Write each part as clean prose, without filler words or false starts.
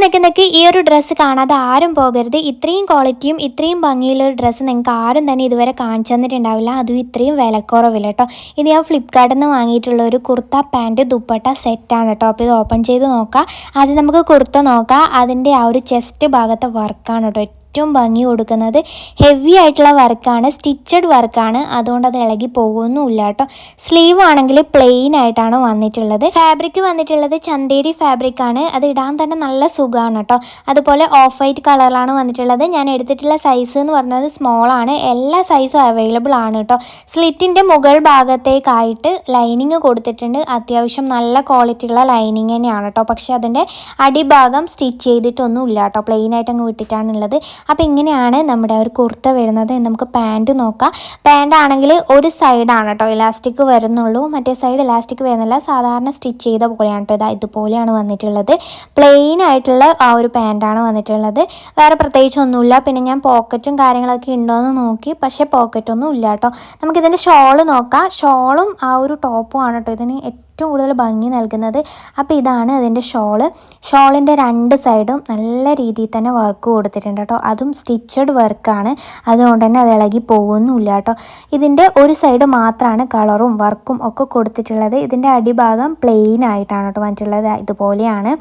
നിൽക്ക് ഈ ഒരു ഡ്രസ്സ് കാണാതെ ആരും പോകരുത്. ഇത്രയും ക്വാളിറ്റിയും ഇത്രയും ഭംഗിയുള്ള ഒരു ഡ്രസ്സ് നിങ്ങൾക്ക് ആരും തന്നെ ഇതുവരെ കാണിച്ചു തന്നിട്ടുണ്ടാവില്ല. അതും ഇത്രയും വിലക്കുറവില്ല കേട്ടോ. ഇത് ഞാൻ ഫ്ലിപ്കാർട്ടിൽ നിന്ന് വാങ്ങിയിട്ടുള്ള ഒരു കുർത്ത പാൻറ്റ് ദുപ്പട്ട സെറ്റാണ് കേട്ടോ. അപ്പോൾ ഇത് ഓപ്പൺ ചെയ്ത് നോക്കാം. ആദ്യം നമുക്ക് കുർത്ത നോക്കാം. അതിൻ്റെ ആ ഒരു ചെസ്റ്റ് ഭാഗത്തെ വർക്കാണ് കേട്ടോ ഏറ്റവും ഭംഗി കൊടുക്കുന്നത്. ഹെവി ആയിട്ടുള്ള വർക്കാണ്, സ്റ്റിച്ചഡ് വർക്കാണ്, അതുകൊണ്ട് അത് ഇളകി പോകുന്നുമില്ല കേട്ടോ. സ്ലീവ് ആണെങ്കിൽ പ്ലെയിൻ ആയിട്ടാണ് വന്നിട്ടുള്ളത്. ഫാബ്രിക് വന്നിട്ടുള്ളത് ചന്തേരി ഫാബ്രിക് ആണ്. അത് ഇടാൻ തന്നെ നല്ല സുഖമാണ് കേട്ടോ. അതുപോലെ ഓഫ് വൈറ്റ് കളറിലാണ് വന്നിട്ടുള്ളത്. ഞാൻ എടുത്തിട്ടുള്ള സൈസ് എന്ന് പറഞ്ഞത് സ്മോൾ ആണ്. എല്ലാ സൈസും അവൈലബിൾ ആണ് കേട്ടോ. സ്ലിറ്റിൻ്റെ മുകൾ ഭാഗത്തേക്കായിട്ട് ലൈനിങ് കൊടുത്തിട്ടുണ്ട്. അത്യാവശ്യം നല്ല ക്വാളിറ്റിയുള്ള ലൈനിങ് തന്നെയാണ് കേട്ടോ. പക്ഷേ അതിൻ്റെ അടിഭാഗം സ്റ്റിച്ച് ചെയ്തിട്ടൊന്നും ഇല്ല കേട്ടോ. പ്ലെയിൻ ആയിട്ട് അങ്ങ് വിട്ടിട്ടാണുള്ളത്. അപ്പോൾ ഇങ്ങനെയാണ് നമ്മുടെ ഒരു കുർത്ത വരുന്നത്. നമുക്ക് പാൻറ്റ് നോക്കാം. പാൻറ്റ് ആണെങ്കിൽ ഒരു സൈഡാണ് കേട്ടോ ഇലാസ്റ്റിക് വരുന്നുള്ളൂ, മറ്റേ സൈഡ് ഇലാസ്റ്റിക് വരുന്നില്ല. സാധാരണ സ്റ്റിച്ച് ചെയ്ത പോലെയാണ് കേട്ടോ. ഇതുപോലെയാണ് വന്നിട്ടുള്ളത്. പ്ലെയിൻ ആയിട്ടുള്ള ആ ഒരു പാൻറ്റാണ് വന്നിട്ടുള്ളത്. വേറെ പ്രത്യേകിച്ച് ഒന്നുമില്ല. പിന്നെ ഞാൻ പോക്കറ്റും കാര്യങ്ങളൊക്കെ ഉണ്ടോയെന്ന് നോക്കി, പക്ഷേ പോക്കറ്റൊന്നും ഇല്ല കേട്ടോ. നമുക്കിതിൻ്റെ ഷോള് നോക്കാം. ഷോളും ആ ഒരു ടോപ്പും ആണ് കേട്ടോ ഇതിന് ഏറ്റവും കൂടുതൽ ഭംഗി നൽകുന്നത്. അപ്പോൾ ഇതാണ് അതിൻ്റെ ഷോള്. ഷോളിൻ്റെ രണ്ട് സൈഡും നല്ല രീതിയിൽ തന്നെ വർക്ക് കൊടുത്തിട്ടുണ്ട് കേട്ടോ. അതും സ്റ്റിച്ചഡ് വർക്കാണ്, അതുകൊണ്ട് തന്നെ അത് ഇളകി പോകുന്നുമില്ല കേട്ടോ. ഇതിൻ്റെ ഒരു സൈഡ് മാത്രമാണ് കളറും വർക്കും ഒക്കെ കൊടുത്തിട്ടുള്ളത്. ഇതിൻ്റെ അടിഭാഗം പ്ലെയിൻ ആയിട്ടാണ് കേട്ടോ വന്നിട്ടുള്ളത്. ഇതുപോലെയാണ്.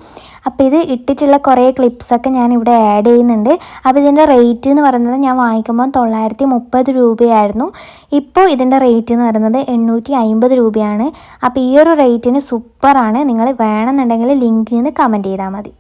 അപ്പോൾ ഇത് ഇട്ടിട്ടുള്ള കുറേ ക്ലിപ്സൊക്കെ ഞാനിവിടെ ആഡ് ചെയ്യുന്നുണ്ട്. അപ്പോൾ ഇതിൻ്റെ റേറ്റ് എന്ന് പറയുന്നത് ഞാൻ വാങ്ങിക്കുമ്പോൾ 930 രൂപയായിരുന്നു. ഇപ്പോൾ ഇതിൻ്റെ റേറ്റ് എന്ന് പറയുന്നത് 850 രൂപയാണ്. അപ്പോൾ ഈ ഒരു റേറ്റിന് സൂപ്പറാണ്. നിങ്ങൾ വേണമെന്നുണ്ടെങ്കിൽ ലിങ്കിൽ നിന്ന് കമൻറ്റ് ചെയ്താൽ മതി.